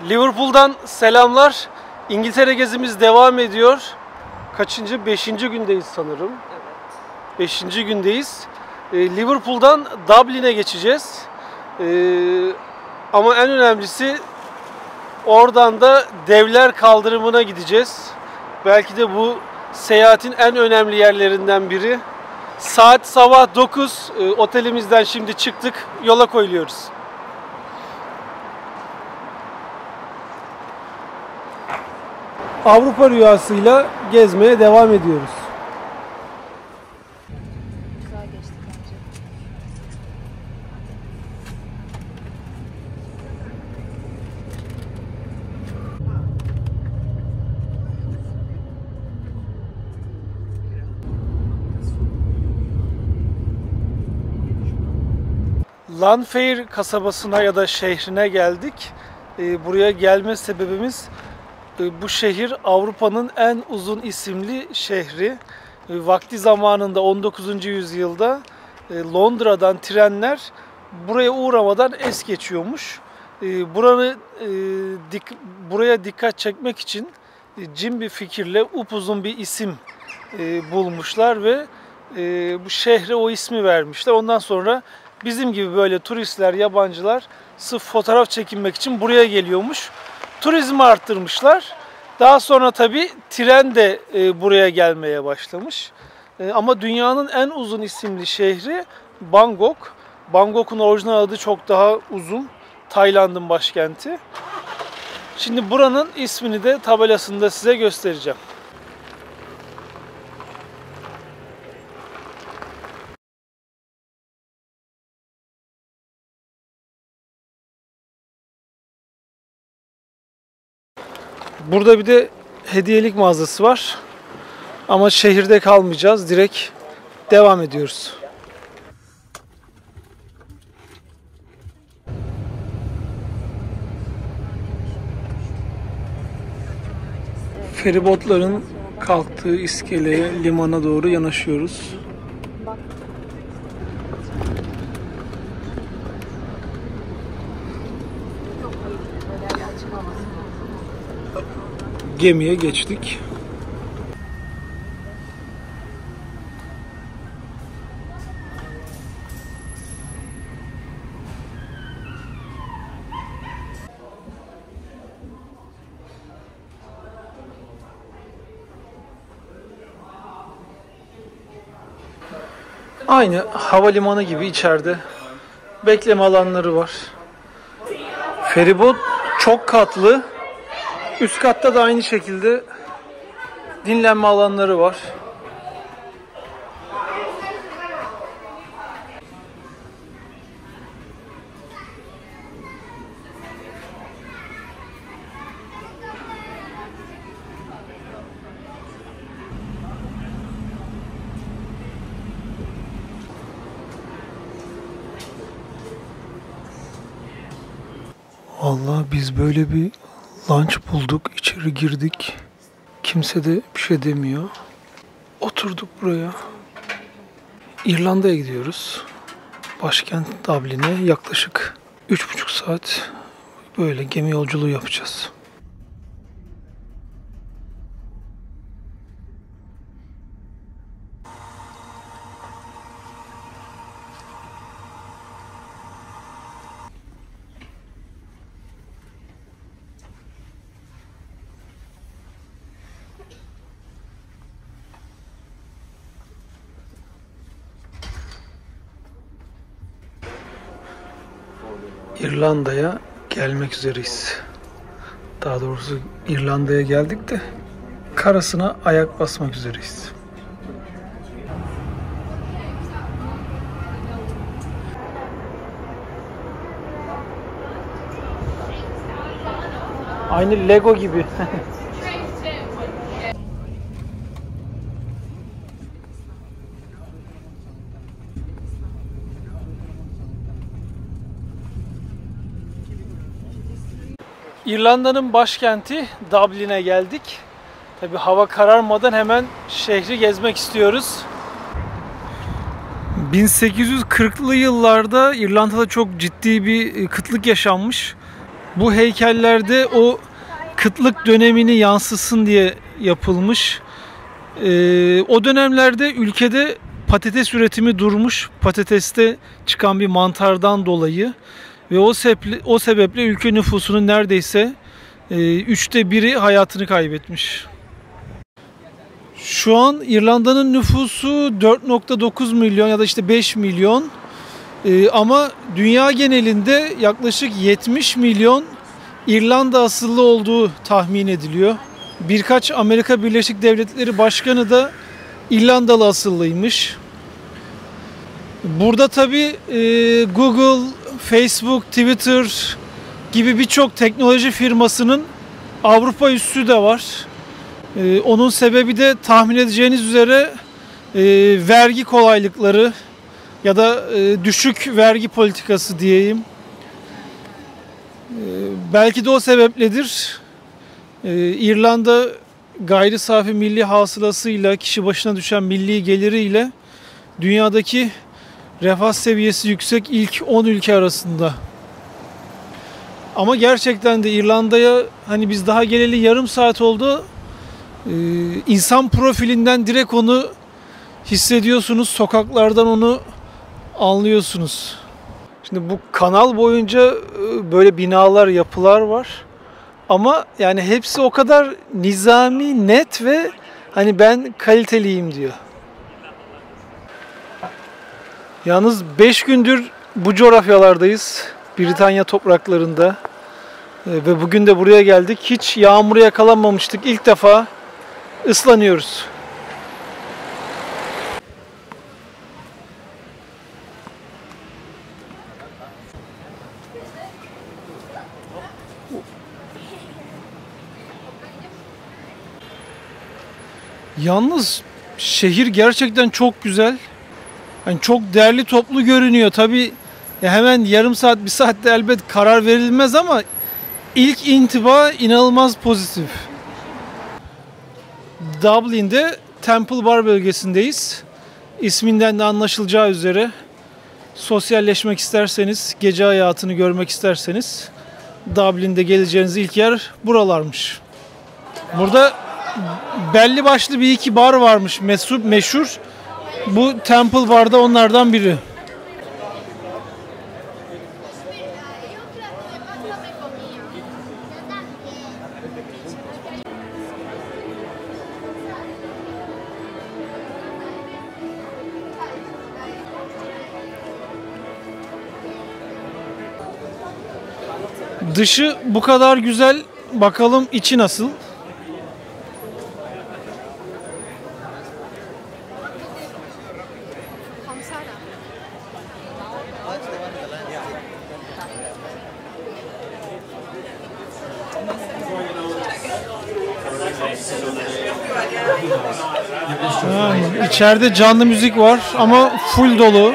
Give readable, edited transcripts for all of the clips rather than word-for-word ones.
Liverpool'dan selamlar. İngiltere gezimiz devam ediyor. Kaçıncı? 5. gündeyiz sanırım. Evet. 5. gündeyiz. Liverpool'dan Dublin'e geçeceğiz. Ama en önemlisi oradan da Devler Kaldırımı'na gideceğiz. Belki de bu seyahatin en önemli yerlerinden biri. Saat sabah 9. Otelimizden şimdi çıktık. Yola koyuluyoruz. Avrupa rüyasıyla gezmeye devam ediyoruz. Güzel geçti bence. Llanfair kasabasına ya da şehrine geldik. Buraya gelme sebebimiz bu şehir Avrupa'nın en uzun isimli şehri. Vakti zamanında 19. yüzyılda Londra'dan trenler buraya uğramadan es geçiyormuş. Buraya dikkat çekmek için cin bir fikirle upuzun bir isim bulmuşlar ve bu şehre o ismi vermişler. Ondan sonra bizim gibi böyle turistler, yabancılar sırf fotoğraf çekinmek için buraya geliyormuş. Turizmi arttırmışlar. Daha sonra tabii tren de buraya gelmeye başlamış. Ama dünyanın en uzun isimli şehri Bangkok. Bangkok'un orijinal adı çok daha uzun. Tayland'ın başkenti. Şimdi buranın ismini de tabelasında size göstereceğim. Burada bir de hediyelik mağazası var. Ama şehirde kalmayacağız. Direkt devam ediyoruz. Feribotların kalktığı iskeleye, limana doğru yanaşıyoruz. Gemiye geçtik. Aynı havalimanı gibi içeride bekleme alanları var. Feribot çok katlı. Üst katta da aynı şekilde dinlenme alanları var. Vallahi biz böyle bir lunch bulduk, içeri girdik. Kimse de bir şey demiyor. Oturduk buraya. İrlanda'ya gidiyoruz. Başkent Dublin'e yaklaşık 3,5 saat böyle gemi yolculuğu yapacağız. İrlanda'ya gelmek üzereyiz. Daha doğrusu İrlanda'ya geldik de karasına ayak basmak üzereyiz. Aynı Lego gibi. İrlanda'nın başkenti Dublin'e geldik. Tabii hava kararmadan hemen şehri gezmek istiyoruz. 1840'lı yıllarda İrlanda'da çok ciddi bir kıtlık yaşanmış. Bu heykellerde o kıtlık dönemini yansısın diye yapılmış. O dönemlerde ülkede patates üretimi durmuş. Patateste çıkan bir mantardan dolayı ve o sebeple ülke nüfusunun neredeyse 1/3 hayatını kaybetmiş. Şu an İrlanda'nın nüfusu 4,9 milyon ya da işte 5 milyon. Ama dünya genelinde yaklaşık 70 milyon İrlanda asıllı olduğu tahmin ediliyor. Birkaç Amerika Birleşik Devletleri Başkanı da İrlandalı asıllıymış. Burada tabii Google, Facebook, Twitter gibi birçok teknoloji firmasının Avrupa üssü de var. Onun sebebi de tahmin edeceğiniz üzere vergi kolaylıkları ya da düşük vergi politikası diyeyim. Belki de o sebepledir. İrlanda gayri safi milli hasılasıyla, kişi başına düşen milli geliriyle dünyadaki refah seviyesi yüksek ilk 10 ülke arasında. Ama gerçekten de İrlanda'ya hani biz daha geleli yarım saat oldu. İnsan profilinden direkt onu hissediyorsunuz. Sokaklardan onu anlıyorsunuz. Şimdi bu kanal boyunca böyle binalar, yapılar var. Ama yani hepsi o kadar nizami, net ve hani ben kaliteliyim diyor. Yalnız 5 gündür bu coğrafyalardayız. Britanya topraklarında. Ve bugün de buraya geldik. Hiç yağmura yakalanmamıştık. İlk defa ıslanıyoruz. Yalnız şehir gerçekten çok güzel. Yani çok değerli toplu görünüyor. Tabii hemen yarım saat, bir saatte elbet karar verilmez ama ilk intiba inanılmaz pozitif. Dublin'de Temple Bar bölgesindeyiz. İsminden de anlaşılacağı üzere sosyalleşmek isterseniz, gece hayatını görmek isterseniz Dublin'de geleceğiniz ilk yer buralarmış. Burada belli başlı bir iki bar varmış meşhur. Bu Temple Bar'da onlardan biri. Dışı bu kadar güzel. Bakalım içi nasıl? İçeride canlı müzik var ama full dolu.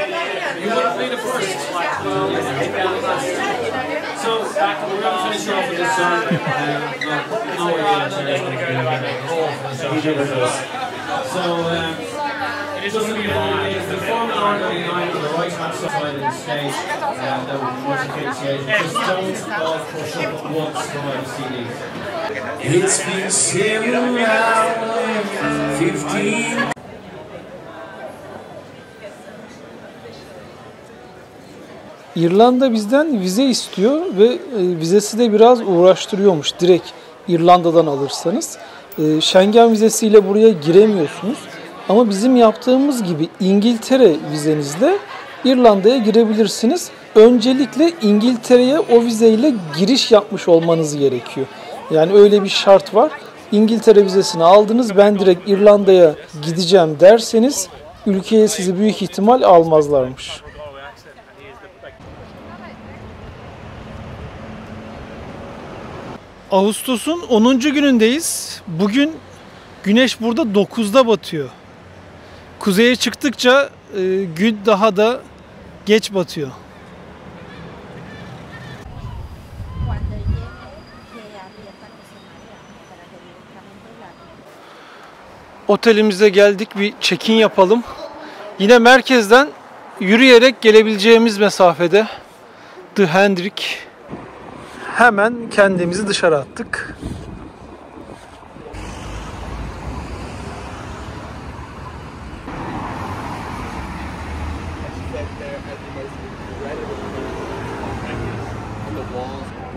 It's been 7 hours, 15. İrlanda bizden vize istiyor ve vizesi de biraz uğraştırıyormuş. Direkt İrlanda'dan alırsanız. Schengen vizesiyle buraya giremiyorsunuz. Ama bizim yaptığımız gibi İngiltere vizenizle İrlanda'ya girebilirsiniz. Öncelikle İngiltere'ye o vizeyle giriş yapmış olmanız gerekiyor. Yani öyle bir şart var. İngiltere vizesini aldınız, ben direkt İrlanda'ya gideceğim derseniz ülkeye sizi büyük ihtimal almazlarmış. Ağustos'un 10. günündeyiz. Bugün güneş burada 9'da batıyor. Kuzeye çıktıkça gün daha da geç batıyor. Otelimize geldik, bir check-in yapalım. Yine merkezden yürüyerek gelebileceğimiz mesafede The Hendrick. hemen kendimizi dışarı attık.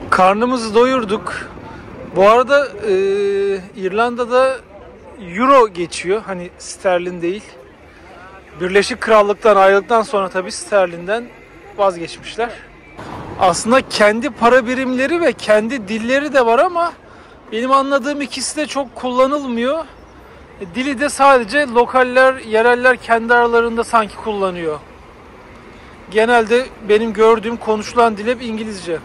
Karnımızı doyurduk. Bu arada İrlanda'da Euro geçiyor. Hani sterlin değil. Birleşik Krallık'tan ayrıldıktan sonra tabii sterlinden vazgeçmişler. Aslında kendi para birimleri ve kendi dilleri de var ama benim anladığım ikisi de çok kullanılmıyor. Dili de sadece lokaller, yereller kendi aralarında sanki kullanıyor. Genelde benim gördüğüm konuşulan dil hep İngilizce.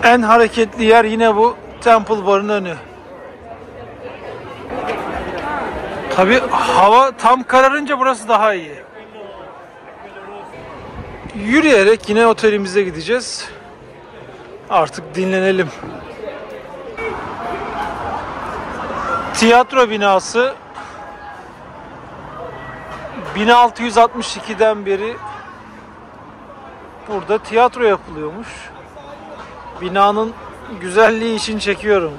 En hareketli yer yine bu Temple Bar'ın önü. Tabii hava tam kararınca burası daha iyi. Yürüyerek yine otelimize gideceğiz. Artık dinlenelim. Tiyatro binası 1662'den beri burada tiyatro yapılıyormuş. Binanın güzelliği için çekiyorum.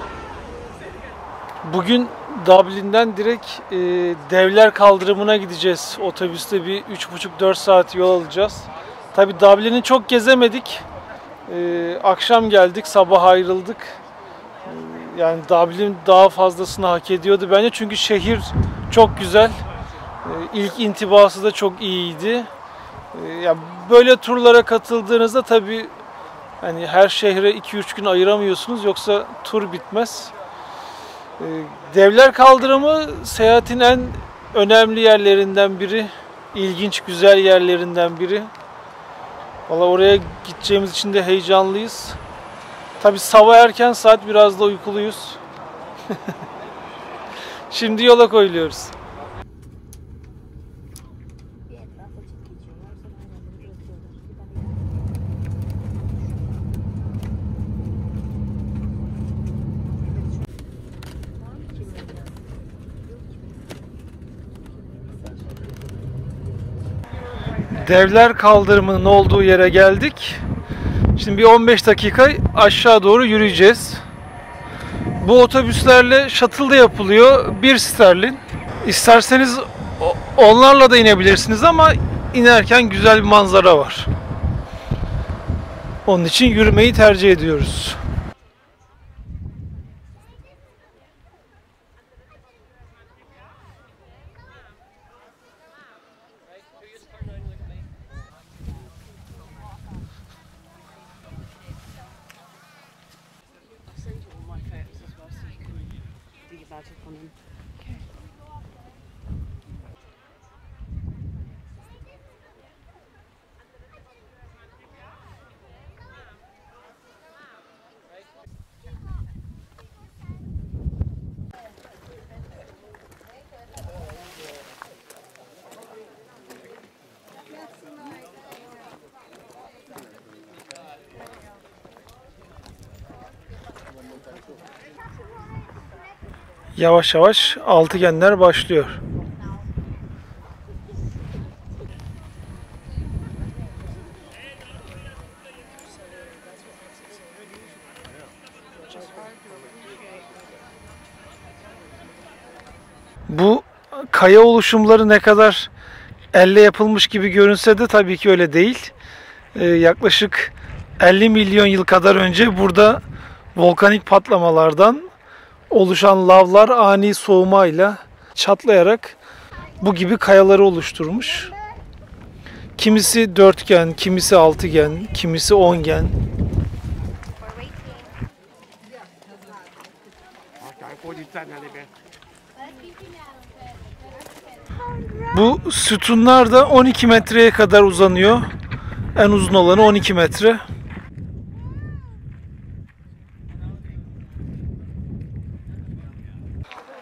Bugün Dublin'den direkt Devler Kaldırımı'na gideceğiz. Otobüste bir 3,5-4 saat yol alacağız. Tabii Dublin'i çok gezemedik. Akşam geldik, sabah ayrıldık. Yani Dublin daha fazlasını hak ediyordu bence. Çünkü şehir çok güzel. İlk intibası da çok iyiydi. Yani böyle turlara katıldığınızda tabii hani her şehre 2-3 gün ayıramıyorsunuz, yoksa tur bitmez. Devler Kaldırımı seyahatin en önemli yerlerinden biri. İlginç, güzel yerlerinden biri. Vallahi oraya gideceğimiz için de heyecanlıyız. Tabii sabah erken saat, biraz da uykuluyuz. Şimdi yola koyuluyoruz. Devler Kaldırımı'nın olduğu yere geldik. Şimdi bir 15 dakika aşağı doğru yürüyeceğiz. Bu otobüslerle shuttle da yapılıyor. 1 sterlin. İsterseniz onlarla da inebilirsiniz ama inerken güzel bir manzara var. Onun için yürümeyi tercih ediyoruz. Yavaş yavaş altıgenler başlıyor. Bu kaya oluşumları ne kadar elle yapılmış gibi görünse de tabii ki öyle değil. Yaklaşık 50 milyon yıl kadar önce burada volkanik patlamalardan oluşan lavlar ani soğumayla çatlayarak bu gibi kayaları oluşturmuş. Kimisi dörtgen, kimisi altıgen, kimisi ongen. Bu sütunlar da 12 metreye kadar uzanıyor. En uzun olanı 12 metre.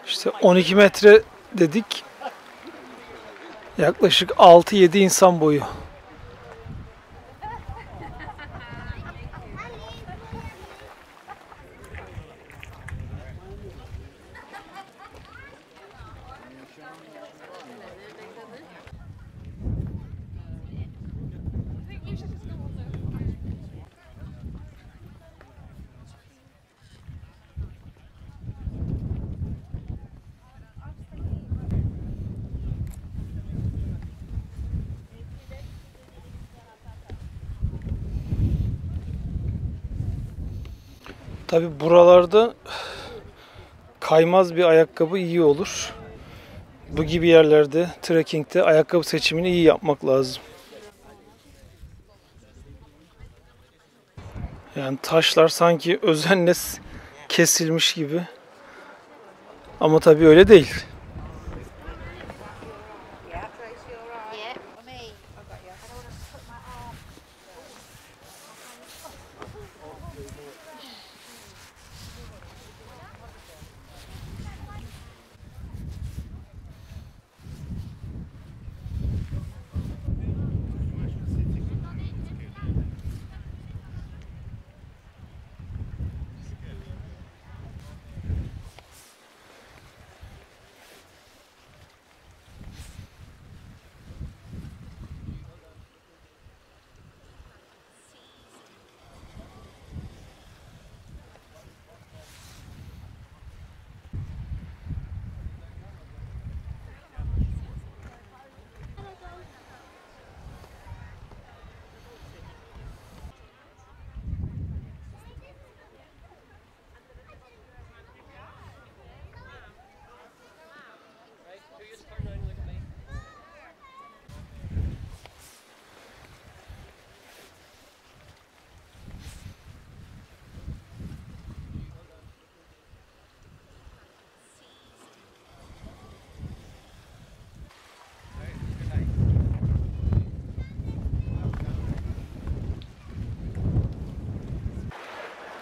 İşte 12 metre dedik. Yaklaşık 6-7 insan boyu. Tabi buralarda kaymaz bir ayakkabı iyi olur. Bu gibi yerlerde, trekkingde ayakkabı seçimini iyi yapmak lazım. Yani taşlar sanki özenle kesilmiş gibi. Ama tabii öyle değil.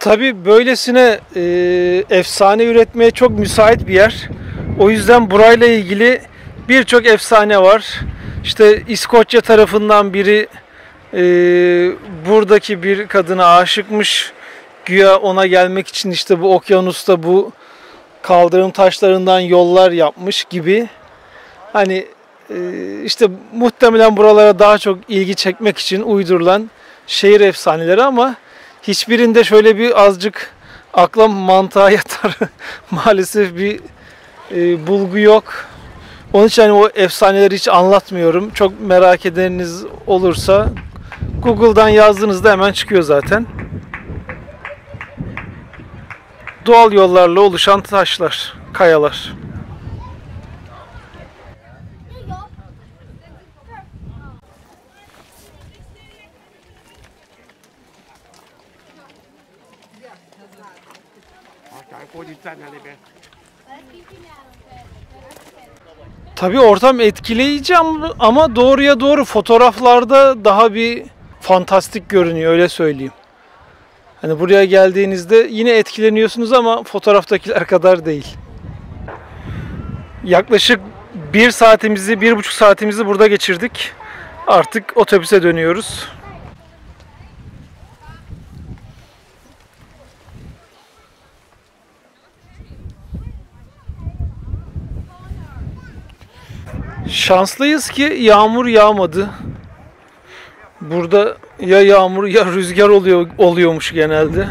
Tabii böylesine efsane üretmeye çok müsait bir yer. O yüzden burayla ilgili birçok efsane var. İşte İskoçya tarafından biri buradaki bir kadına aşıkmış. Güya ona gelmek için işte bu okyanusta bu kaldırım taşlarından yollar yapmış gibi. Hani işte muhtemelen buralara daha çok ilgi çekmek için uydurulan şehir efsaneleri ama hiçbirinde şöyle bir azıcık akla mantığa yatar maalesef bir bulgu yok. Onun için hani o efsaneleri hiç anlatmıyorum. Çok merak edeniniz olursa Google'dan yazdığınızda hemen çıkıyor zaten. Doğal yollarla oluşan taşlar, kayalar. Tabii ortam etkileyici ama doğruya doğru fotoğraflarda daha bir fantastik görünüyor, öyle söyleyeyim. Hani buraya geldiğinizde yine etkileniyorsunuz ama fotoğraftakiler kadar değil. Yaklaşık 1,5 saatimizi burada geçirdik. Artık otobüse dönüyoruz. Şanslıyız ki yağmur yağmadı. Burada ya yağmur ya rüzgar oluyormuş genelde.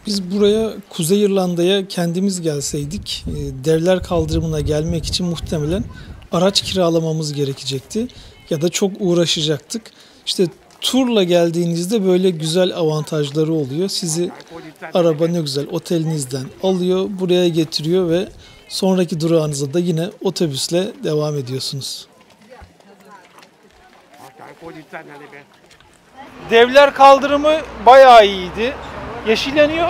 Biz buraya Kuzey İrlanda'ya kendimiz gelseydik, Devler Kaldırımı'na gelmek için muhtemelen araç kiralamamız gerekecekti ya da çok uğraşacaktık. İşte turla geldiğinizde böyle güzel avantajları oluyor. Sizi araba ne güzel otelinizden alıyor, buraya getiriyor ve sonraki durağınıza da yine otobüsle devam ediyorsunuz. Devler Kaldırımı bayağı iyiydi. Yeşil yanıyor.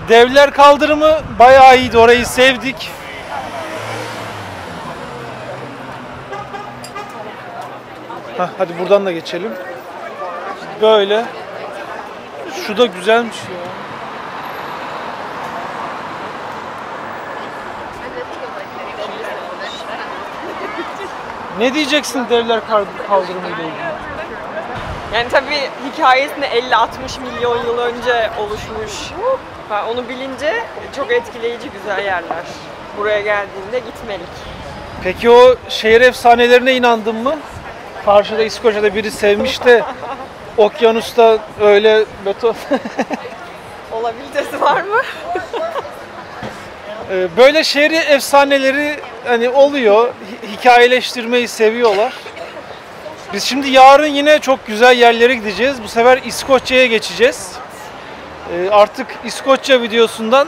Devler Kaldırımı bayağı iyiydi. Orayı sevdik. Hadi buradan da geçelim. Böyle. Şu da güzelmiş ya. Ne diyeceksin Devler Kaldırımı ile ilgili? Yani tabii hikayesinde 50-60 milyon yıl önce oluşmuş. Onu bilince çok etkileyici güzel yerler. Buraya geldiğinde gitmelik. Peki o şehir efsanelerine inandın mı? Karşıda İskoçya'da biri sevmiş de okyanusta öyle beton... Olabilitesi var mı? Böyle şehri efsaneleri hani oluyor. Hikayeleştirmeyi seviyorlar. Biz şimdi yarın yine çok güzel yerlere gideceğiz. Bu sefer İskoçya'ya geçeceğiz. Artık İskoçya videosundan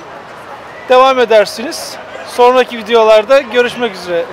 devam edersiniz. Sonraki videolarda görüşmek üzere.